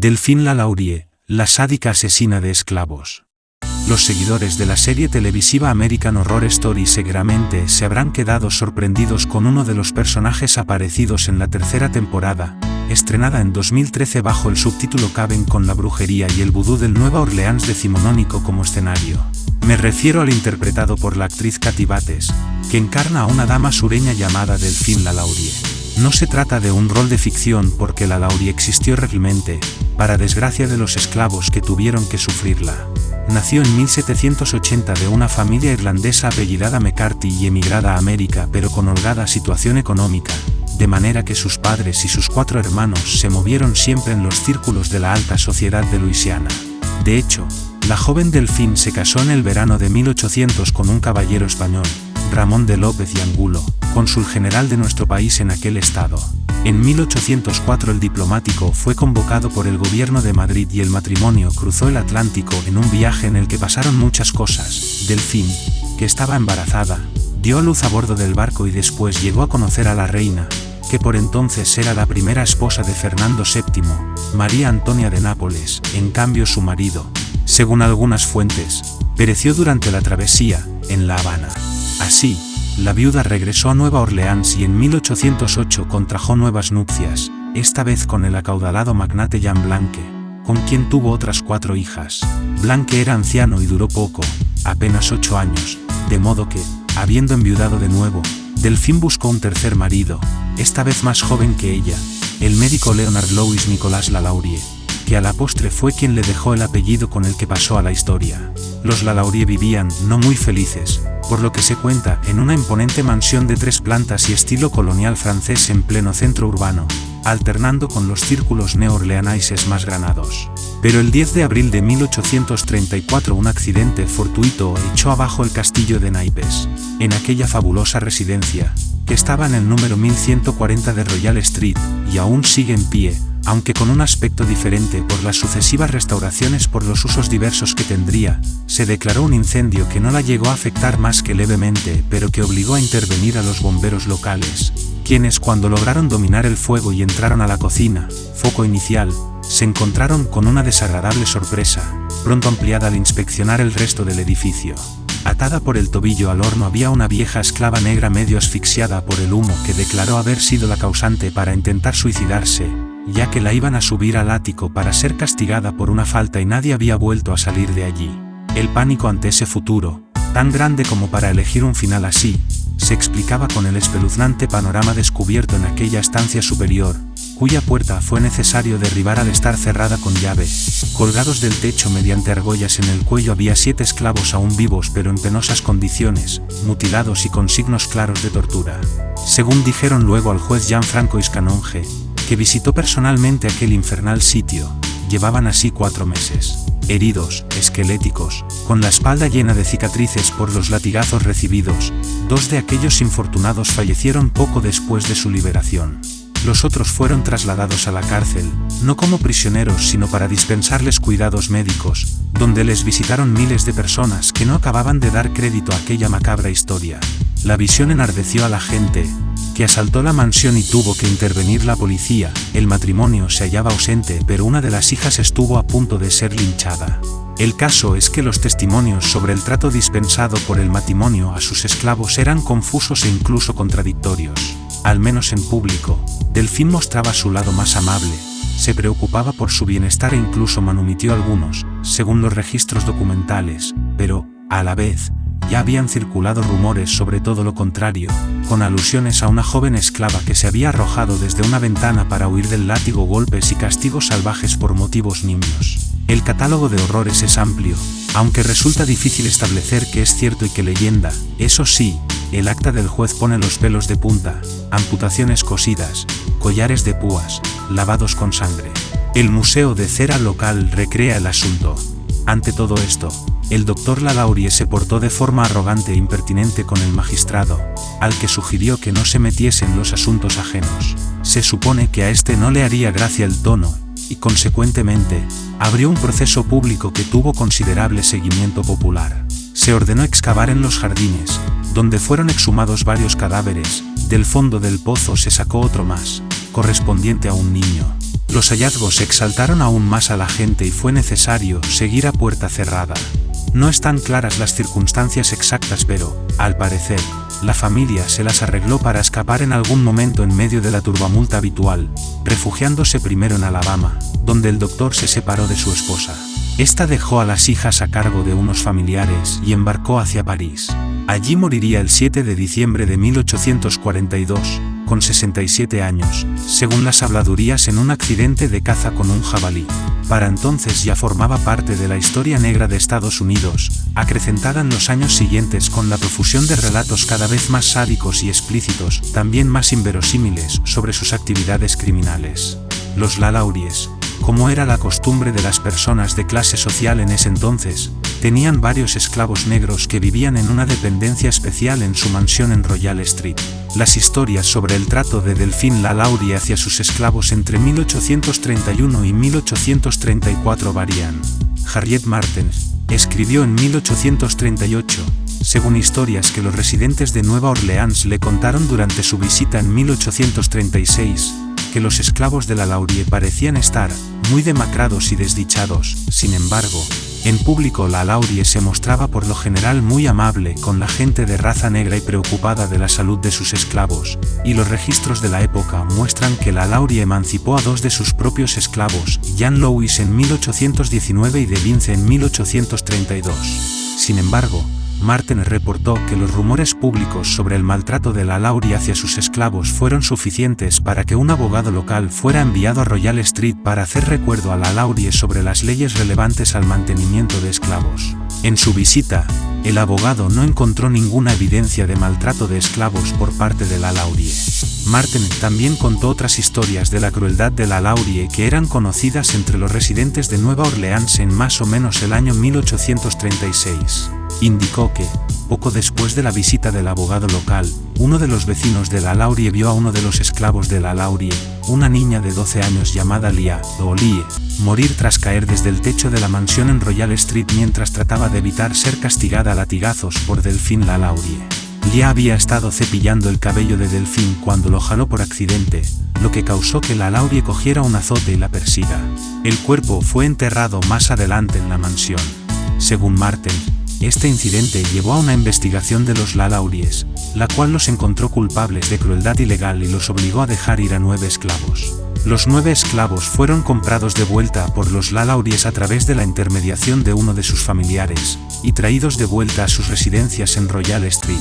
Delphine Lalaurie, la sádica asesina de esclavos. Los seguidores de la serie televisiva American Horror Story seguramente se habrán quedado sorprendidos con uno de los personajes aparecidos en la tercera temporada, estrenada en 2013 bajo el subtítulo Caben con la brujería y el vudú del Nueva Orleans decimonónico como escenario. Me refiero al interpretado por la actriz Kathy Bates, que encarna a una dama sureña llamada Delphine Lalaurie. No se trata de un rol de ficción porque Lalaurie existió realmente, para desgracia de los esclavos que tuvieron que sufrirla. Nació en 1780 de una familia irlandesa apellidada McCarthy y emigrada a América pero con holgada situación económica, de manera que sus padres y sus 4 hermanos se movieron siempre en los círculos de la alta sociedad de Luisiana. De hecho, la joven Delphine se casó en el verano de 1800 con un caballero español, Ramón de López y Angulo, cónsul general de nuestro país en aquel estado. En 1804 el diplomático fue convocado por el gobierno de Madrid y el matrimonio cruzó el Atlántico en un viaje en el que pasaron muchas cosas. Delphine, que estaba embarazada, dio a luz a bordo del barco y después llegó a conocer a la reina, que por entonces era la primera esposa de Fernando VII, María Antonia de Nápoles. En cambio su marido, según algunas fuentes, pereció durante la travesía, en La Habana. Así, la viuda regresó a Nueva Orleans y en 1808 contrajo nuevas nupcias, esta vez con el acaudalado magnate Jean Blanque, con quien tuvo otras 4 hijas. Blanque era anciano y duró poco, apenas 8 años, de modo que, habiendo enviudado de nuevo, Delphine buscó un tercer marido, esta vez más joven que ella, el médico Leonard Louis Nicolas Lalaurie, que a la postre fue quien le dejó el apellido con el que pasó a la historia. Los Lalaurie vivían, no muy felices, por lo que se cuenta, en una imponente mansión de 3 plantas y estilo colonial francés en pleno centro urbano, alternando con los círculos neoorleanaises más granados. Pero el 10 de abril de 1834 un accidente fortuito echó abajo el castillo de naipes. En aquella fabulosa residencia, que estaba en el número 1140 de Royal Street, y aún sigue en pie, aunque con un aspecto diferente por las sucesivas restauraciones por los usos diversos que tendría, se declaró un incendio que no la llegó a afectar más que levemente, pero que obligó a intervenir a los bomberos locales, quienes cuando lograron dominar el fuego y entraron a la cocina, foco inicial, se encontraron con una desagradable sorpresa, pronto ampliada al inspeccionar el resto del edificio. Atada por el tobillo al horno había una vieja esclava negra medio asfixiada por el humo que declaró haber sido la causante para intentar suicidarse, ya que la iban a subir al ático para ser castigada por una falta y nadie había vuelto a salir de allí. El pánico ante ese futuro, tan grande como para elegir un final así, se explicaba con el espeluznante panorama descubierto en aquella estancia superior, cuya puerta fue necesario derribar al estar cerrada con llave. Colgados del techo mediante argollas en el cuello había 7 esclavos aún vivos pero en penosas condiciones, mutilados y con signos claros de tortura. Según dijeron luego al juez Gianfranco Iscanonge, que visitó personalmente aquel infernal sitio, llevaban así 4 meses, heridos, esqueléticos, con la espalda llena de cicatrices por los latigazos recibidos. 2 de aquellos infortunados fallecieron poco después de su liberación. Los otros fueron trasladados a la cárcel, no como prisioneros sino para dispensarles cuidados médicos, donde les visitaron miles de personas que no acababan de dar crédito a aquella macabra historia. La visión enardeció a la gente, que asaltó la mansión y tuvo que intervenir la policía. El matrimonio se hallaba ausente pero una de las hijas estuvo a punto de ser linchada. El caso es que los testimonios sobre el trato dispensado por el matrimonio a sus esclavos eran confusos e incluso contradictorios. Al menos en público, Delphine mostraba su lado más amable, se preocupaba por su bienestar e incluso manumitió a algunos, según los registros documentales, pero, a la vez, ya habían circulado rumores sobre todo lo contrario, con alusiones a una joven esclava que se había arrojado desde una ventana para huir del látigo, golpes y castigos salvajes por motivos nimios. El catálogo de horrores es amplio, aunque resulta difícil establecer qué es cierto y qué leyenda. Eso sí, el acta del juez pone los pelos de punta, amputaciones cosidas, collares de púas, lavados con sangre. El Museo de Cera local recrea el asunto. Ante todo esto, el doctor Lalaurie se portó de forma arrogante e impertinente con el magistrado, al que sugirió que no se metiese en los asuntos ajenos. Se supone que a este no le haría gracia el tono, y consecuentemente, abrió un proceso público que tuvo considerable seguimiento popular. Se ordenó excavar en los jardines, donde fueron exhumados varios cadáveres. Del fondo del pozo se sacó otro más, correspondiente a un niño. Los hallazgos exaltaron aún más a la gente y fue necesario seguir a puerta cerrada. No están claras las circunstancias exactas, pero, al parecer, la familia se las arregló para escapar en algún momento en medio de la turbamulta habitual, refugiándose primero en Alabama, donde el doctor se separó de su esposa. Esta dejó a las hijas a cargo de unos familiares y embarcó hacia París. Allí moriría el 7 de diciembre de 1842, con 67 años, según las habladurías, en un accidente de caza con un jabalí. Para entonces ya formaba parte de la historia negra de Estados Unidos, acrecentada en los años siguientes con la profusión de relatos cada vez más sádicos y explícitos, también más inverosímiles, sobre sus actividades criminales. Los Lalauries, como era la costumbre de las personas de clase social en ese entonces, tenían varios esclavos negros que vivían en una dependencia especial en su mansión en Royal Street. Las historias sobre el trato de Delphine Lalaurie hacia sus esclavos entre 1831 y 1834 varían. Harriet Marten escribió en 1838, según historias que los residentes de Nueva Orleans le contaron durante su visita en 1836, que los esclavos de Lalaurie parecían estar muy demacrados y desdichados. Sin embargo, en público Lalaurie se mostraba por lo general muy amable con la gente de raza negra y preocupada de la salud de sus esclavos, y los registros de la época muestran que Lalaurie emancipó a dos de sus propios esclavos, Jean Louis en 1819 y de Vince en 1832. Sin embargo, Marten reportó que los rumores públicos sobre el maltrato de Lalaurie hacia sus esclavos fueron suficientes para que un abogado local fuera enviado a Royal Street para hacer recuerdo a Lalaurie sobre las leyes relevantes al mantenimiento de esclavos. En su visita, el abogado no encontró ninguna evidencia de maltrato de esclavos por parte de Lalaurie. Marten también contó otras historias de la crueldad de Lalaurie que eran conocidas entre los residentes de Nueva Orleans en más o menos el año 1836. Indicó que, poco después de la visita del abogado local, uno de los vecinos de Lalaurie vio a uno de los esclavos de Lalaurie, una niña de 12 años llamada Lia, o Lie, morir tras caer desde el techo de la mansión en Royal Street mientras trataba de evitar ser castigada a latigazos por Delphine Lalaurie. Lia había estado cepillando el cabello de Delphine cuando lo jaló por accidente, lo que causó que Lalaurie cogiera un azote y la persiga. El cuerpo fue enterrado más adelante en la mansión. Según Marten, este incidente llevó a una investigación de los Lalauries, la cual los encontró culpables de crueldad ilegal y los obligó a dejar ir a 9 esclavos. Los 9 esclavos fueron comprados de vuelta por los Lalauries a través de la intermediación de uno de sus familiares, y traídos de vuelta a sus residencias en Royal Street.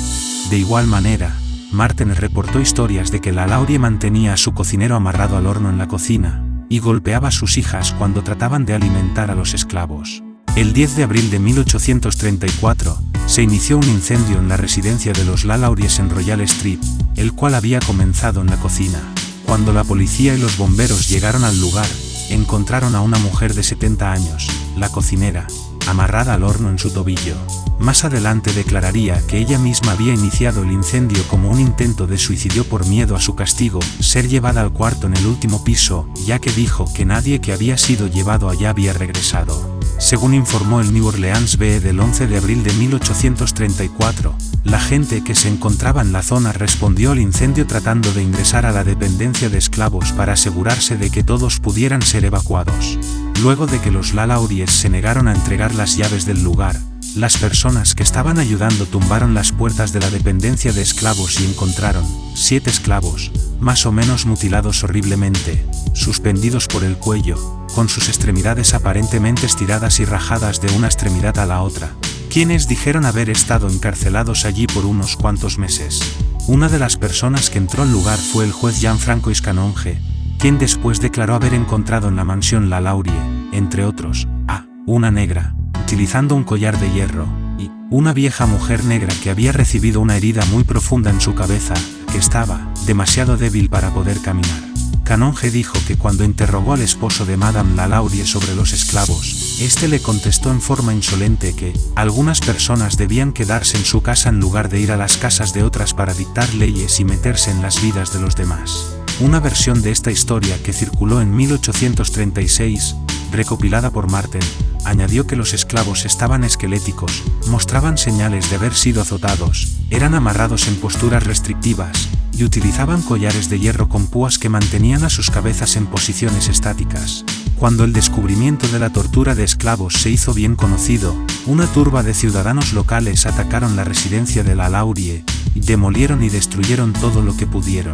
De igual manera, Marten reportó historias de que Lalaurie mantenía a su cocinero amarrado al horno en la cocina, y golpeaba a sus hijas cuando trataban de alimentar a los esclavos. El 10 de abril de 1834, se inició un incendio en la residencia de los Lalauries en Royal Street, el cual había comenzado en la cocina. Cuando la policía y los bomberos llegaron al lugar, encontraron a una mujer de 70 años, la cocinera, amarrada al horno en su tobillo. Más adelante declararía que ella misma había iniciado el incendio como un intento de suicidio por miedo a su castigo, ser llevada al cuarto en el último piso, ya que dijo que nadie que había sido llevado allá había regresado. Según informó el New Orleans BE del 11 de abril de 1834, la gente que se encontraba en la zona respondió al incendio tratando de ingresar a la dependencia de esclavos para asegurarse de que todos pudieran ser evacuados. Luego de que los Lalauries se negaron a entregar las llaves del lugar, las personas que estaban ayudando tumbaron las puertas de la dependencia de esclavos y encontraron 7 esclavos, más o menos mutilados horriblemente, suspendidos por el cuello, con sus extremidades aparentemente estiradas y rajadas de una extremidad a la otra, quienes dijeron haber estado encarcelados allí por unos cuantos meses. Una de las personas que entró al lugar fue el juez Jean-Francois Canonge, quien después declaró haber encontrado en la mansión Lalaurie, entre otros, a una negra, utilizando un collar de hierro, y una vieja mujer negra que había recibido una herida muy profunda en su cabeza, que estaba demasiado débil para poder caminar. Canonge dijo que cuando interrogó al esposo de Madame Lalaurie sobre los esclavos, este le contestó en forma insolente que algunas personas debían quedarse en su casa en lugar de ir a las casas de otras para dictar leyes y meterse en las vidas de los demás. Una versión de esta historia que circuló en 1836, recopilada por Marten, añadió que los esclavos estaban esqueléticos, mostraban señales de haber sido azotados, eran amarrados en posturas restrictivas, y utilizaban collares de hierro con púas que mantenían a sus cabezas en posiciones estáticas. Cuando el descubrimiento de la tortura de esclavos se hizo bien conocido, una turba de ciudadanos locales atacaron la residencia de la Laurie, y demolieron y destruyeron todo lo que pudieron.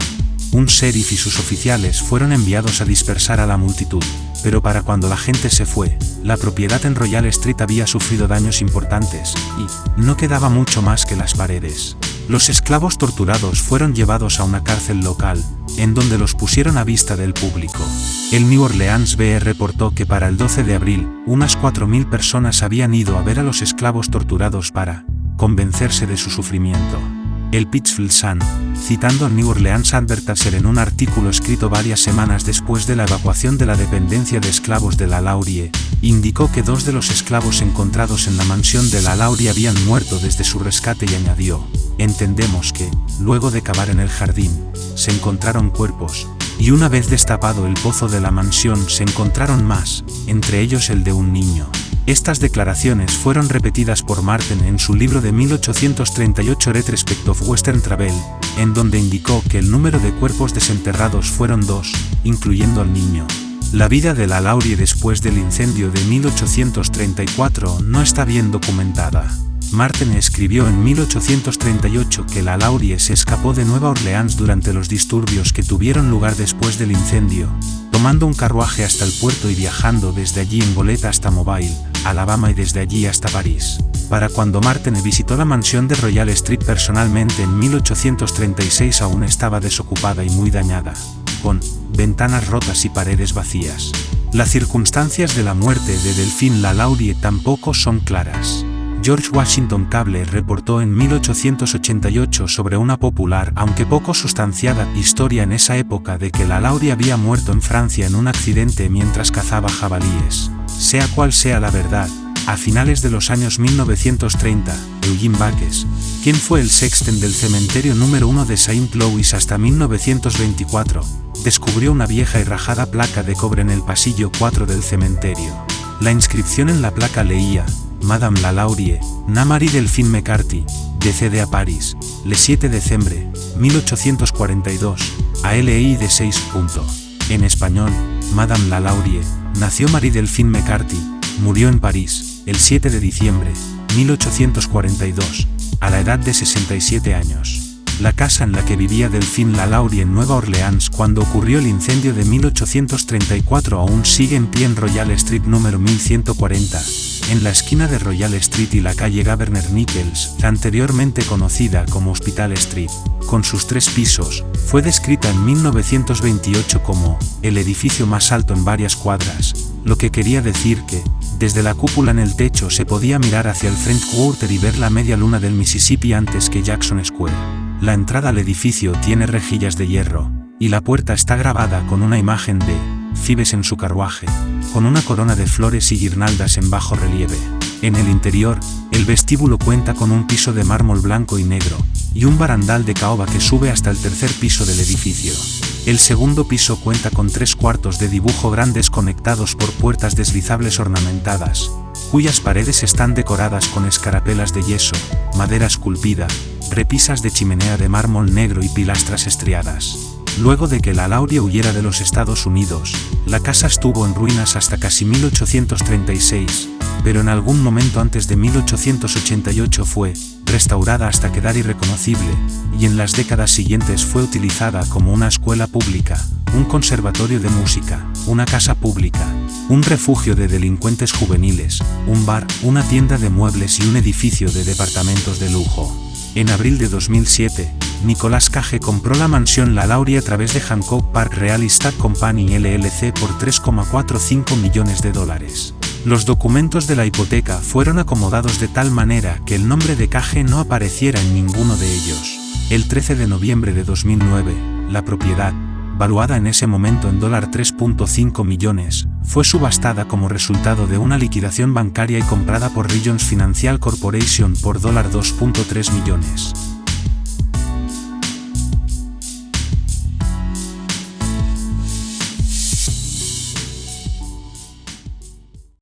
Un sheriff y sus oficiales fueron enviados a dispersar a la multitud, pero para cuando la gente se fue, la propiedad en Royal Street había sufrido daños importantes, y no quedaba mucho más que las paredes. Los esclavos torturados fueron llevados a una cárcel local, en donde los pusieron a vista del público. El New Orleans BE reportó que para el 12 de abril, unas 4.000 personas habían ido a ver a los esclavos torturados para convencerse de su sufrimiento. El Pittsfield Sun, citando al New Orleans Advertiser en un artículo escrito varias semanas después de la evacuación de la dependencia de esclavos de la Laurie, indicó que 2 de los esclavos encontrados en la mansión de la Laurie habían muerto desde su rescate y añadió: entendemos que, luego de cavar en el jardín, se encontraron cuerpos, y una vez destapado el pozo de la mansión se encontraron más, entre ellos el de un niño. Estas declaraciones fueron repetidas por Martin en su libro de 1838 Retrospect of Western Travel, en donde indicó que el número de cuerpos desenterrados fueron 2, incluyendo al niño. La vida de la Laurie después del incendio de 1834 no está bien documentada. Martin escribió en 1838 que la Laurie se escapó de Nueva Orleans durante los disturbios que tuvieron lugar después del incendio, tomando un carruaje hasta el puerto y viajando desde allí en goleta hasta Mobile, Alabama y desde allí hasta París. Para cuando Martin visitó la mansión de Royal Street personalmente en 1836 aún estaba desocupada y muy dañada, con ventanas rotas y paredes vacías. Las circunstancias de la muerte de Delphine LaLaurie tampoco son claras. George Washington Cable reportó en 1888 sobre una popular, aunque poco sustanciada, historia en esa época de que la Laurie había muerto en Francia en un accidente mientras cazaba jabalíes. Sea cual sea la verdad, a finales de los años 1930, Eugene Backes, quien fue el sexton del cementerio número 1 de Saint Louis hasta 1924, descubrió una vieja y rajada placa de cobre en el pasillo 4 del cementerio. La inscripción en la placa leía: Madame la Laurie, na Marie Delphine McCarthy, décede a París, le 7 de diciembre, 1842, a LI de 6. En español, Madame la Laurie, nació Marie Delphine McCarthy, murió en París, el 7 de diciembre, 1842, a la edad de 67 años. La casa en la que vivía Delphine LaLaurie en Nueva Orleans cuando ocurrió el incendio de 1834 aún sigue en pie en Royal Street número 1140, en la esquina de Royal Street y la calle Governor Nichols, anteriormente conocida como Hospital Street. Con sus 3 pisos, fue descrita en 1928 como el edificio más alto en varias cuadras, lo que quería decir que, desde la cúpula en el techo se podía mirar hacia el French Quarter y ver la media luna del Mississippi antes que Jackson Square. La entrada al edificio tiene rejillas de hierro, y la puerta está grabada con una imagen de Phoebes en su carruaje, con una corona de flores y guirnaldas en bajo relieve. En el interior, el vestíbulo cuenta con un piso de mármol blanco y negro, y un barandal de caoba que sube hasta el 3er piso del edificio. El segundo piso cuenta con 3 cuartos de dibujo grandes conectados por puertas deslizables ornamentadas, cuyas paredes están decoradas con escarapelas de yeso, madera esculpida, repisas de chimenea de mármol negro y pilastras estriadas. Luego de que la Laurie huyera de los Estados Unidos, la casa estuvo en ruinas hasta casi 1836, pero en algún momento antes de 1888 fue restaurada hasta quedar irreconocible, y en las décadas siguientes fue utilizada como una escuela pública, un conservatorio de música, una casa pública, un refugio de delincuentes juveniles, un bar, una tienda de muebles y un edificio de departamentos de lujo. En abril de 2007, Nicolas Cage compró la mansión La Laurie a través de Hancock Park Real Estate Company LLC por $3,45 millones. Los documentos de la hipoteca fueron acomodados de tal manera que el nombre de Cage no apareciera en ninguno de ellos. El 13 de noviembre de 2009, la propiedad, valuada en ese momento en $3.5 millones, fue subastada como resultado de una liquidación bancaria y comprada por Regions Financial Corporation por $2.3 millones.